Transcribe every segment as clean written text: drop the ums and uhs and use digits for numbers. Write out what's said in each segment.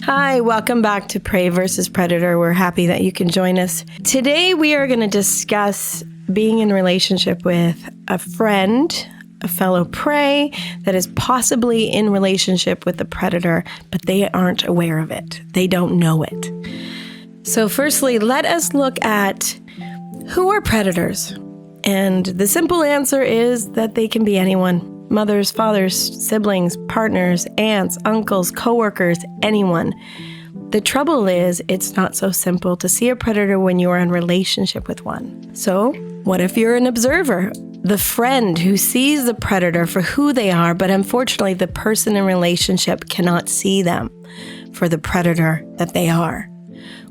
Hi, welcome back to Prey versus Predator. We're happy that you can join us. Today we are going to discuss being in a relationship with a friend, a fellow prey that is possibly in relationship with the predator, but they aren't aware of it. They don't know it. So firstly, let us look at who are predators. And the simple answer is that they can be anyone. Mothers, fathers, siblings, partners, aunts, uncles, coworkers, anyone. The trouble is, it's not so simple to see a predator when you are in relationship with one. So, what if you're an observer? The friend who sees the predator for who they are, but unfortunately the person in relationship cannot see them for the predator that they are.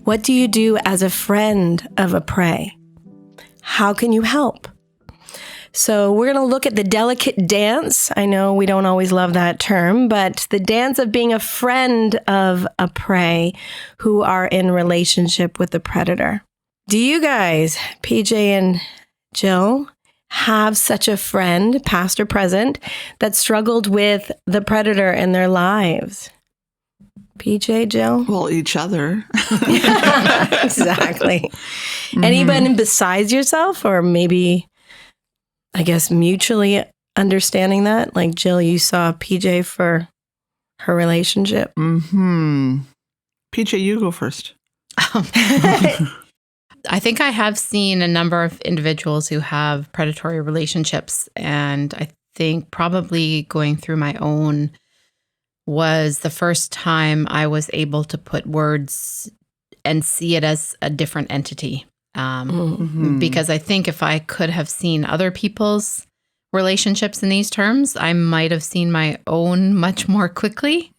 What do you do as a friend of a prey? How can you help? So we're going to look at the delicate dance. I know we don't always love that term, but the dance of being a friend of a prey who are in relationship with the predator. Do you guys, PJ and Jill, have such a friend, past or present, that struggled with the predator in their lives? PJ, Jill? Well, each other. Exactly. Mm-hmm. Anybody besides yourself, or maybe, I guess, mutually understanding that? Like, Jill, you saw PJ for her relationship. PJ, you go first. I think I have seen a number of individuals who have predatory relationships, and I think probably going through my own was the first time I was able to put words and see it as a different entity. Because I think if I could have seen other people's relationships in these terms, I might have seen my own much more quickly.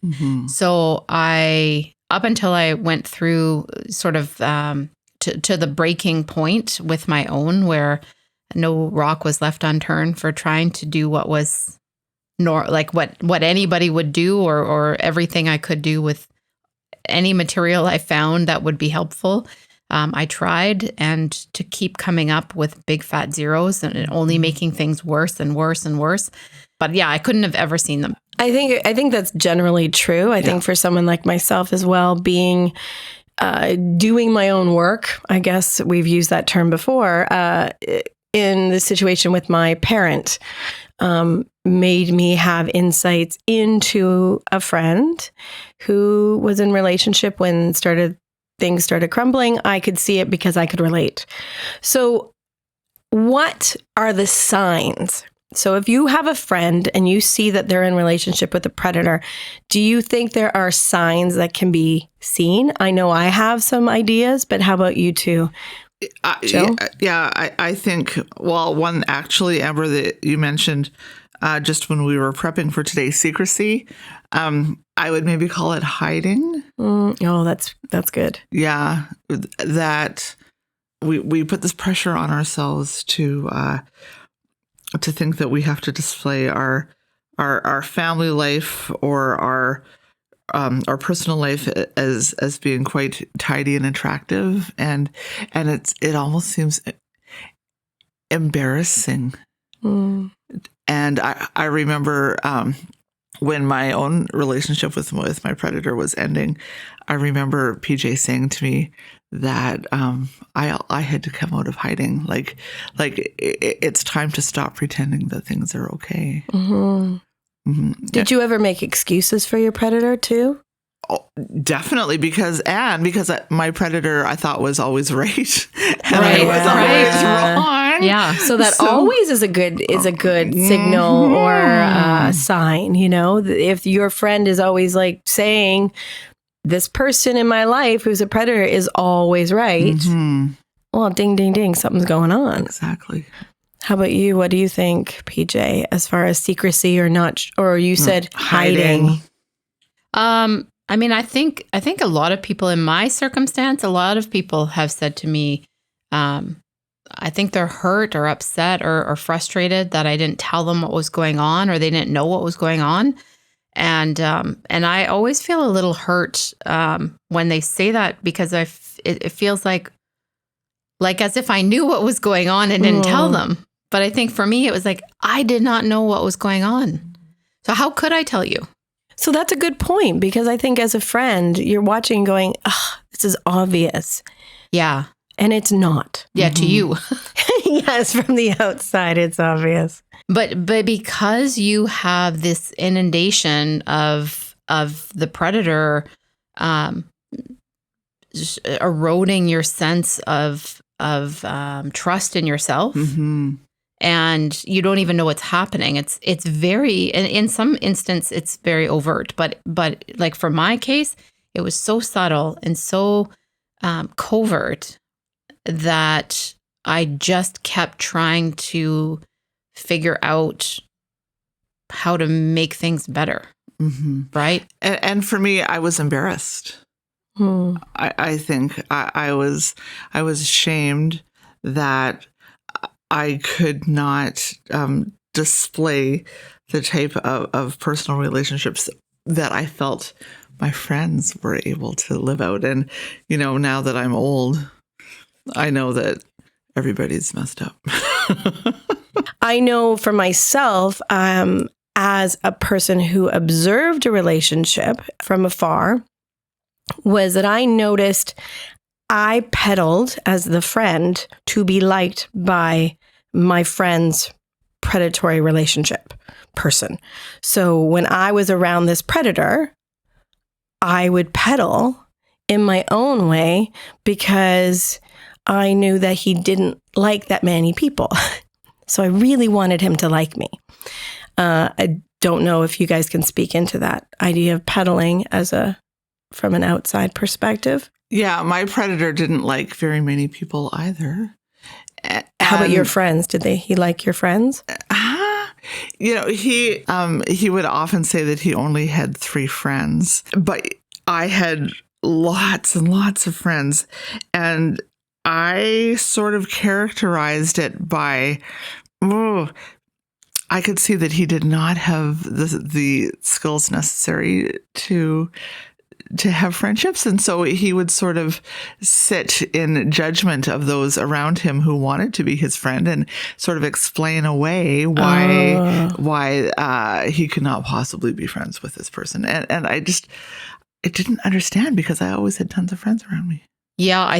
So up until I went through sort of to the breaking point with my own, where no rock was left unturned for trying to do what was what anybody would do, or everything I could do with any material I found that would be helpful. I tried, and to keep coming up with big fat zeros and only making things worse and worse and worse. But yeah, I couldn't have ever seen them. I think that's generally true. I think for someone like myself as well, doing my own work, I guess we've used that term before, in the situation with my parent, made me have insights into a friend who was in relationship when things started crumbling. I could see it because I could relate. So what are the signs? So if you have a friend and you see that they're in relationship with a predator, do you think there are signs that can be seen? I know I have some ideas, but how about you two? Jill? I think, well, one actually, Amber, that you mentioned just when we were prepping for today's secrecy, I would maybe call it hiding. That's good. Yeah, that we put this pressure on ourselves to think that we have to display our family life or our personal life as being quite tidy and attractive, and it almost seems embarrassing. And I remember when my own relationship with my predator was ending, I remember PJ saying to me that I had to come out of hiding. Like it's time to stop pretending that things are okay. Did you ever make excuses for your predator too? Oh, definitely, because my predator I thought was always right, and I was always wrong. Yeah, so that always is a good signal or a sign. You know, if your friend is always like saying, "This person in my life who's a predator is always right," well, ding, ding, ding, something's going on. Exactly. How about you? What do you think, PJ, as far as secrecy or not? Or you said hiding. I mean, I think a lot of people in my circumstance, a lot of people have said to me, I think they're hurt or upset or frustrated that I didn't tell them what was going on, or they didn't know what was going on. And I always feel a little hurt when they say that, because it feels like as if I knew what was going on and didn't tell them. But I think for me, it was like, I did not know what was going on. So how could I tell you? So that's a good point, because I think as a friend, you're watching going, oh, this is obvious. Yeah. And it's not. Yeah, to you. Yes, from the outside, it's obvious. But because you have this inundation of the predator eroding your sense of trust in yourself, and you don't even know what's happening. It's very, and in some instance, it's very overt. But like for my case, it was so subtle and so covert that I just kept trying to figure out how to make things better. Right. And for me, I was embarrassed. I think I was ashamed that I could not display the type of personal relationships that I felt my friends were able to live out. And, now that I'm old, I know that everybody's messed up. I know for myself, as a person who observed a relationship from afar, was that I noticed I peddled as the friend to be liked by my friend's predatory relationship person. So when I was around this predator, I would peddle in my own way because I knew that he didn't like that many people. So I really wanted him to like me. I don't know if you guys can speak into that idea of peddling from an outside perspective. Yeah, my predator didn't like very many people either. How about your friends? Did he like your friends? He would often say that he only had 3 friends, but I had lots and lots of friends, and I sort of characterized it by, I could see that he did not have the skills necessary to have friendships. And so he would sort of sit in judgment of those around him who wanted to be his friend and sort of explain away why he could not possibly be friends with this person. And I didn't understand, because I always had tons of friends around me. Yeah, I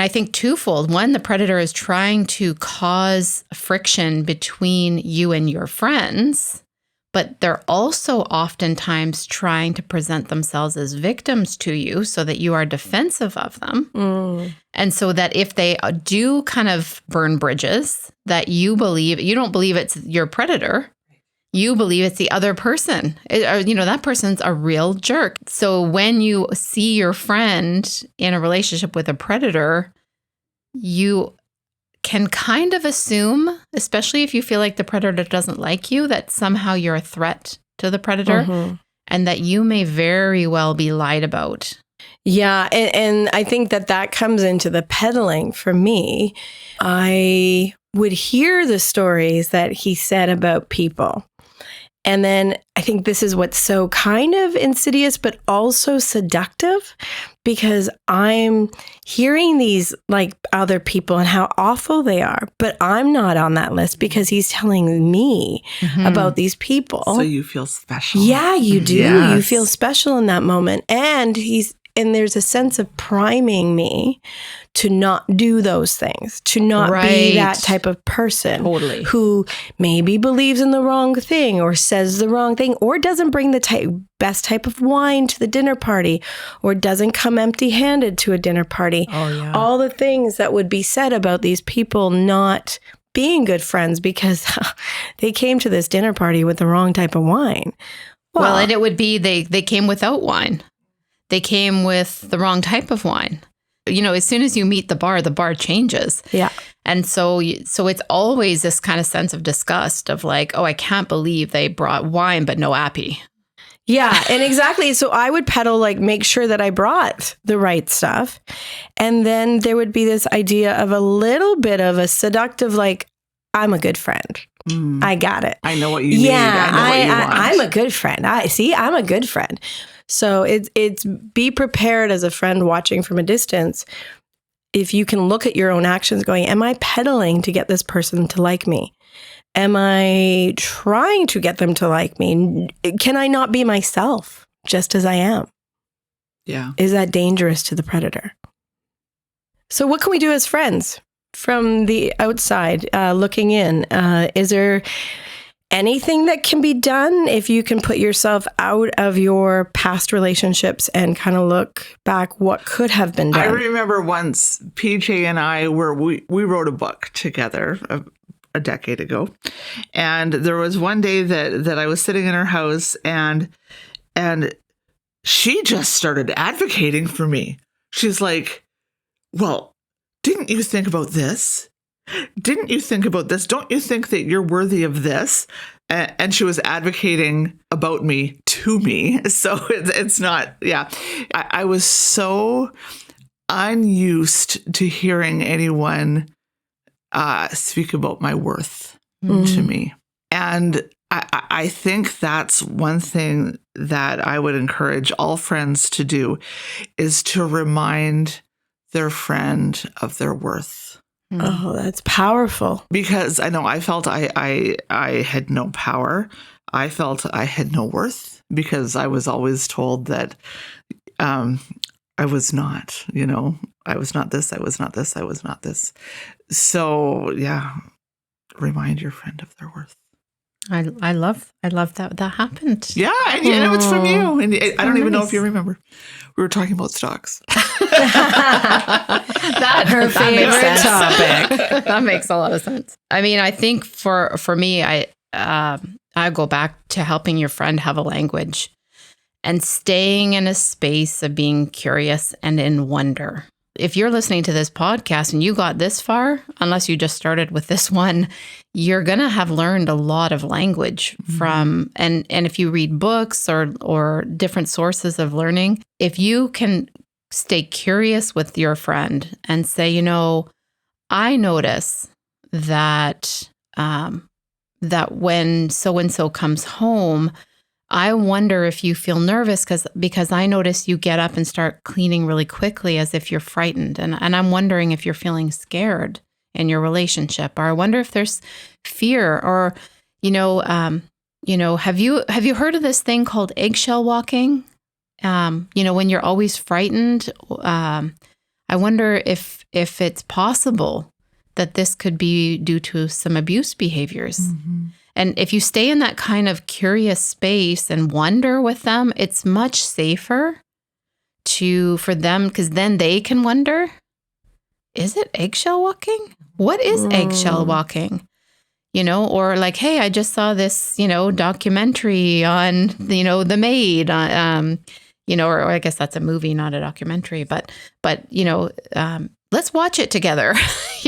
think twofold. One, the predator is trying to cause friction between you and your friends, but they're also oftentimes trying to present themselves as victims to you so that you are defensive of them. And so that if they do kind of burn bridges, that you don't believe it's your predator, you believe it's the other person. That person's a real jerk. So when you see your friend in a relationship with a predator, you can kind of assume, especially if you feel like the predator doesn't like you, that somehow you're a threat to the predator, and that you may very well be lied about. Yeah, and I think that comes into the peddling for me. I would hear the stories that he said about people. And then I think this is what's so kind of insidious, but also seductive, because I'm hearing these like other people and how awful they are, but I'm not on that list because he's telling me about these people. So you feel special. Yeah, you do. Yes. You feel special in that moment. And there's a sense of priming me to not do those things, to not be that type of person who maybe believes in the wrong thing or says the wrong thing or doesn't bring the best type of wine to the dinner party or doesn't come empty-handed to a dinner party. Oh, yeah. All the things that would be said about these people not being good friends because they came to this dinner party with the wrong type of wine. Well, and it would be they came without wine. They came with the wrong type of wine. As soon as you meet the bar changes. Yeah. And so it's always this kind of sense of disgust of like, oh, I can't believe they brought wine, but no appy. Yeah. And exactly. So I would peddle, like, make sure that I brought the right stuff. And then there would be this idea of a little bit of a seductive, like, I'm a good friend. I got it. I know what you need. I know what you want. I'm a good friend. I'm a good friend. So it's be prepared as a friend watching from a distance. If you can look at your own actions going, am I peddling to get this person to like me? Am I trying to get them to like me? Can I not be myself just as I am? Yeah. Is that dangerous to the predator? So what can we do as friends from the outside looking in? Is there anything that can be done if you can put yourself out of your past relationships and kind of look back what could have been done? I remember once PJ and I we wrote a book together a decade ago. And there was one day that I was sitting in her house and she just started advocating for me. She's like, well, didn't you think about this? Didn't you think about this? Don't you think that you're worthy of this? And she was advocating about me to me. So it's not, yeah. I was so unused to hearing anyone speak about my worth to me. And I think that's one thing that I would encourage all friends to do is to remind their friend of their worth. Oh, that's powerful. Because I know I felt I had no power. I felt I had no worth because I was always told that I was not, I was not this, I was not this, I was not this. So yeah, remind your friend of their worth. I love that happened. Yeah, and it was from you. And I don't even know if you remember. We were talking about stocks. That's her favorite topic. That makes a lot of sense. I mean, I think for me, I go back to helping your friend have a language and staying in a space of being curious and in wonder. If you're listening to this podcast and you got this far, unless you just started with this one, you're going to have learned a lot of language from, and if you read books or different sources of learning, if you can stay curious with your friend and say, I notice that, that when so-and-so comes home, I wonder if you feel nervous because I notice you get up and start cleaning really quickly as if you're frightened. And I'm wondering if you're feeling scared in your relationship, or I wonder if there's fear, or, have you heard of this thing called eggshell walking? When you're always frightened, I wonder if it's possible that this could be due to some abuse behaviors. Mm-hmm. And if you stay in that kind of curious space and wonder with them, it's much safer for them, because then they can wonder, is it eggshell walking? What is eggshell walking? Or like, hey, I just saw this, documentary on, The Maid, or I guess that's a movie, not a documentary, but let's watch it together.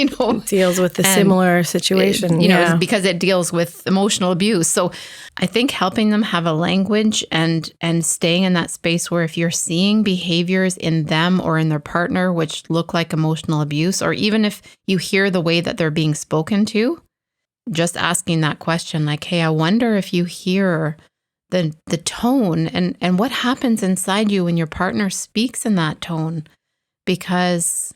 It deals with the similar situation, because it deals with emotional abuse. So I think helping them have a language and staying in that space where if you're seeing behaviors in them or in their partner which look like emotional abuse, or even if you hear the way that they're being spoken to, just asking that question like, hey, I wonder if you hear the tone and what happens inside you when your partner speaks in that tone, because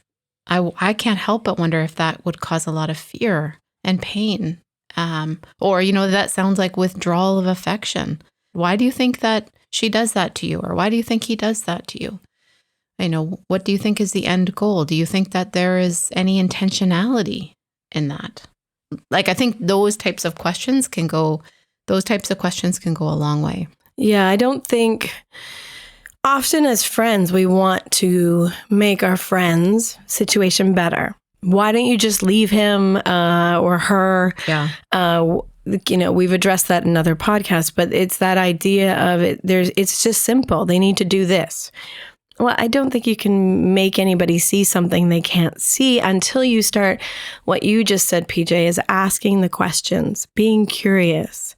I can't help but wonder if that would cause a lot of fear and pain. Or, that sounds like withdrawal of affection. Why do you think that she does that to you? Or why do you think he does that to you? What do you think is the end goal? Do you think that there is any intentionality in that? Like, I think those types of questions can go a long way. Yeah, I don't think... Often as friends, we want to make our friend's situation better. Why don't you just leave him or her? Yeah. We've addressed that in other podcasts, but it's that idea of it. It's just simple. They need to do this. Well, I don't think you can make anybody see something they can't see until you start what you just said, PJ, is asking the questions, being curious.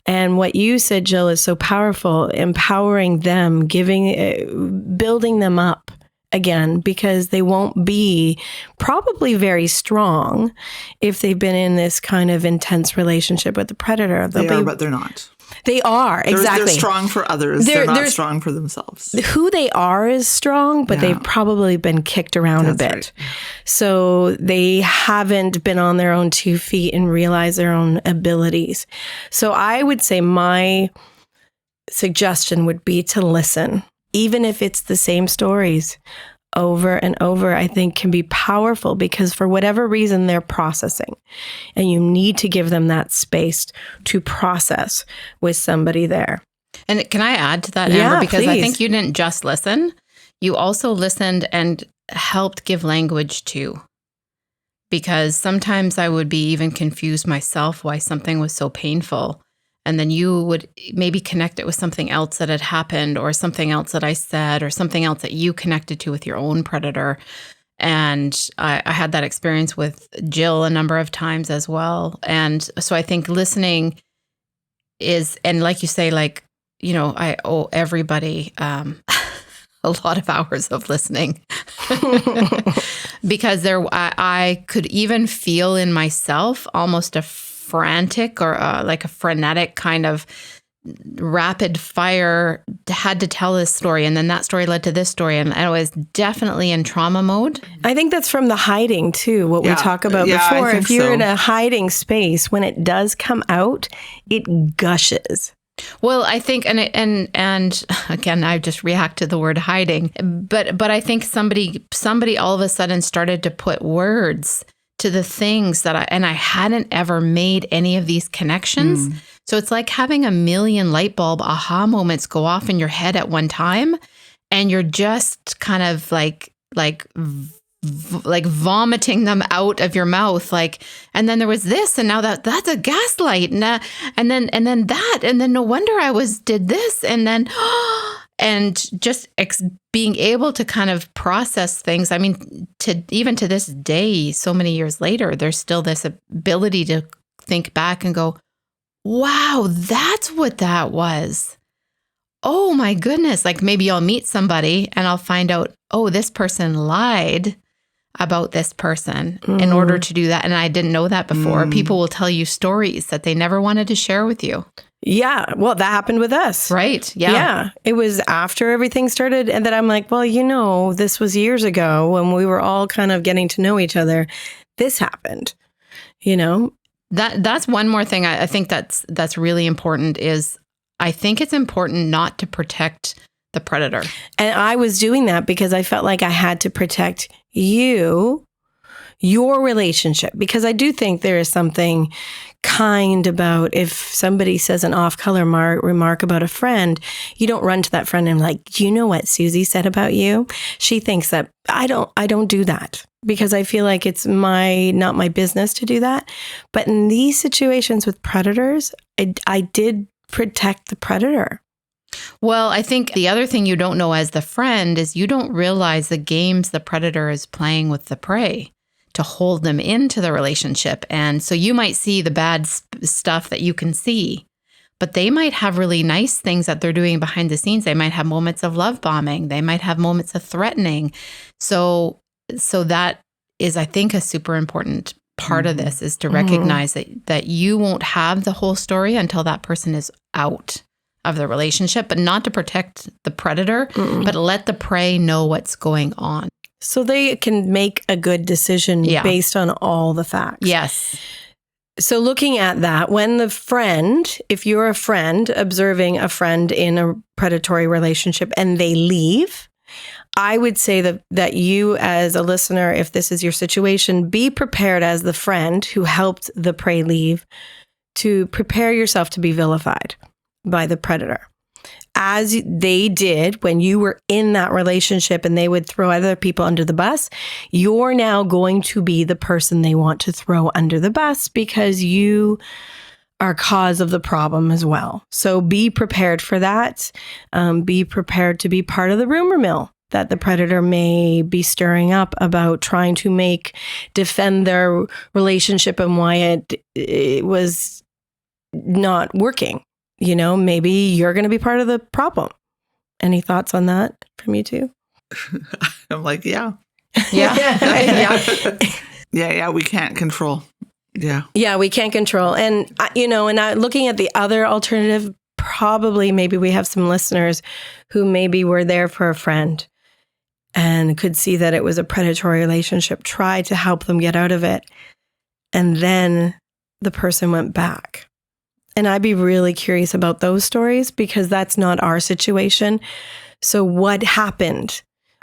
And what you said, Jill, is so powerful, empowering them, building them up again, because they won't be probably very strong if they've been in this kind of intense relationship with the predator. But they're not. They are, exactly. They're strong for others. They're not strong for themselves. Who they are is strong, but they've probably been kicked around a bit. Right. So they haven't been on their own 2 feet and realized their own abilities. So I would say my suggestion would be to listen, even if it's the same stories over and over. I think can be powerful because for whatever reason they're processing, and you need to give them that space to process with somebody there. And can I add to that, Amber? Because I think you didn't just listen. You also listened and helped give language to. Because sometimes I would be even confused myself why something was so painful. And then you would maybe connect it with something else that had happened, or something else that I said, or something else that you connected to with your own predator. And I had that experience with Jill a number of times as well. And so I think listening is, and like you say, like, you know, I owe everybody a lot of hours of listening because I could even feel in myself almost a frantic or like a frenetic kind of rapid fire, had to tell this story, and then that story led to this story, and I was definitely in trauma mode. I think that's from the hiding too, what we talked about before. If you're in a hiding space, when it does come out, it gushes. Well, I think, and again, I just react to the word hiding, but I think somebody all of a sudden started to put words to the things that I hadn't ever made any of these connections. So it's like having a million light bulb aha moments go off in your head at one time, and you're just kind of like vomiting them out of your mouth, and then there was this, and now that's a gaslight, and then that, and then no wonder I did this, and then and just being able to kind of process things. I mean, even to this day, so many years later, there's still this ability to think back and go, wow, that's what that was. Oh my goodness. Like maybe I'll meet somebody and I'll find out, oh, this person lied about this person in order to do that. And I didn't know that before. People will tell you stories that they never wanted to share with you. Yeah. Well, that happened with us. Right. Yeah. Yeah. It was after everything started. And then I'm like, well, you know, this was years ago when we were all kind of getting to know each other. This happened, you know? That's one more thing I think that's really important is I think it's important not to protect the predator. And I was doing that because I felt like I had to protect you, your relationship, because I do think there is something kind about if somebody says an off-color remark about a friend, you don't run to that friend and like, you know what Susie said about you? She thinks that I don't do that because I feel like it's not my business to do that. But in these situations with predators, I did protect the predator. Well, I think the other thing you don't know as the friend is you don't realize the games the predator is playing with the prey to hold them into the relationship. And so you might see the bad stuff that you can see, but they might have really nice things that they're doing behind the scenes. They might have moments of love bombing. They might have moments of threatening. So that is, I think, a super important part of this is to recognize that you won't have the whole story until that person is out of the relationship, but not to protect the predator, but let the prey know what's going on. So they can make a good decision based on all the facts. Yes. So looking at that, when the friend, if you're a friend observing a friend in a predatory relationship and they leave, I would say that you as a listener, if this is your situation, be prepared as the friend who helped the prey leave to prepare yourself to be vilified by the predator. As they did when you were in that relationship and they would throw other people under the bus, you're now going to be the person they want to throw under the bus because you are cause of the problem as well. So be prepared for that. Be prepared to be part of the rumor mill that the predator may be stirring up about trying to defend their relationship and why it was not working. You know, maybe you're going to be part of the problem. Any thoughts on that from you two? I'm like, yeah. Yeah. We can't control. Yeah. Yeah, we can't control. And, looking at the other alternative maybe we have some listeners who maybe were there for a friend and could see that it was a predatory relationship, tried to help them get out of it, and then the person went back. And I'd be really curious about those stories because that's not our situation. So what happened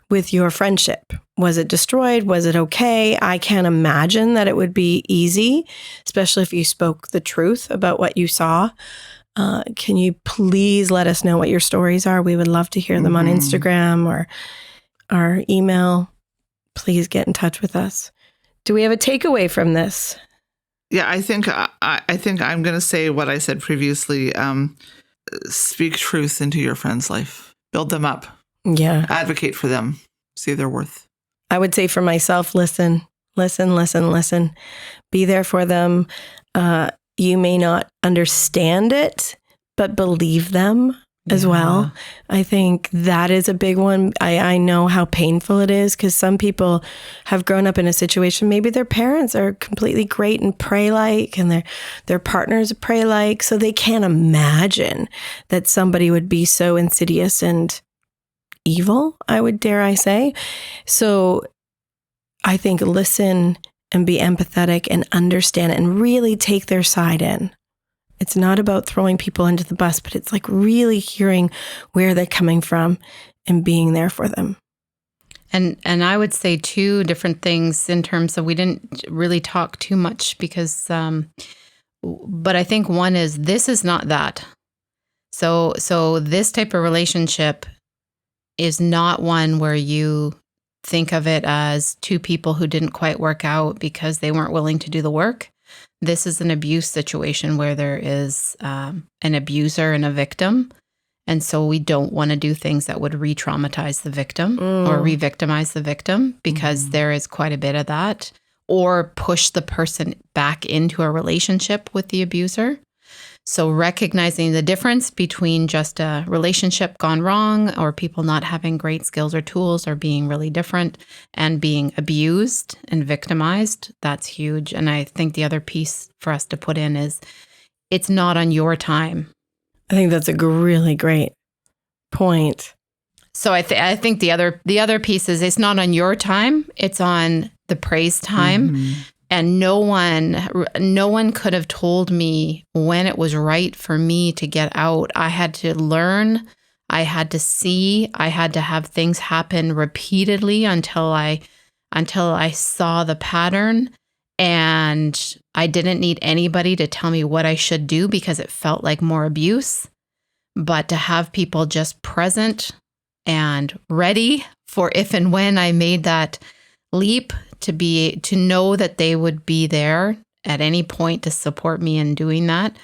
with your friendship? Was it destroyed? Was it okay? I can't imagine that it would be easy, especially if you spoke the truth about what you saw. Can you please let us know what your stories are? We would love to hear them on Instagram or our email. Please get in touch with us. Do we have a takeaway from this? Yeah, I think I'm going to say what I said previously. Speak truth into your friend's life. Build them up. Yeah. Advocate for them. See their worth. I would say for myself, listen. Be there for them. You may not understand it, but believe them as well. I think that is a big one. I know how painful it is because some people have grown up in a situation, maybe their parents are completely great and pray-like and their partners pray-like, so they can't imagine that somebody would be so insidious and evil, dare I say. So I think listen and be empathetic and understand it and really take their side in. It's not about throwing people under the bus, but it's like really hearing where they're coming from and being there for them. And I would say two different things in terms of, we didn't really talk too much because, but I think one is, this is not that. So this type of relationship is not one where you think of it as two people who didn't quite work out because they weren't willing to do the work. This is an abuse situation where there is an abuser and a victim. And so we don't want to do things that would re-traumatize the victim or re-victimize the victim because there is quite a bit of that, or push the person back into a relationship with the abuser. So recognizing the difference between just a relationship gone wrong or people not having great skills or tools or being really different and being abused and victimized, that's huge. And I think the other piece for us to put in is it's not on your time. I think that's a really great point. So I think the other piece is it's not on your time, it's on the praise time. And no one could have told me when it was right for me to get out. I had to learn, I had to see, I had to have things happen repeatedly until I saw the pattern. And I didn't need anybody to tell me what I should do because it felt like more abuse. But to have people just present and ready for if and when I made that leap, to know that they would be there at any point to support me in doing that,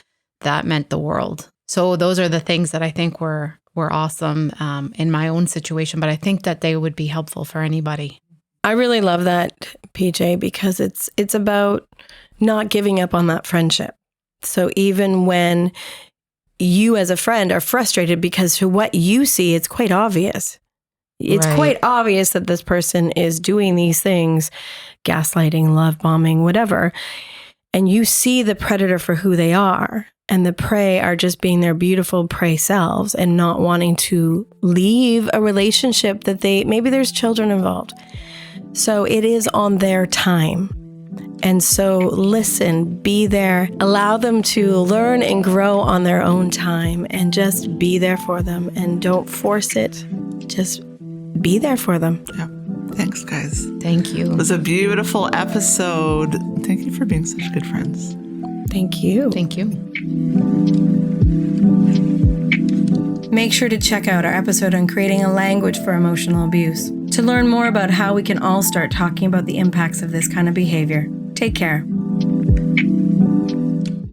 that meant the world. So those are the things that I think were awesome in my own situation, but I think that they would be helpful for anybody. I really love that, PJ, because it's about not giving up on that friendship. So even when you as a friend are frustrated because to what you see, it's quite obvious. It's quite obvious that this person is doing these things, gaslighting, love bombing, whatever. And you see the predator for who they are. And the prey are just being their beautiful prey selves and not wanting to leave a relationship that maybe there's children involved. So it is on their time. And so listen, be there, allow them to learn and grow on their own time and just be there for them and don't force it. Just be there for them. Yeah. Thanks, guys. Thank you. It was a beautiful episode. Thank you for being such good friends. Thank you. Thank you. Make sure to check out our episode on creating a language for emotional abuse to learn more about how we can all start talking about the impacts of this kind of behavior. Take care.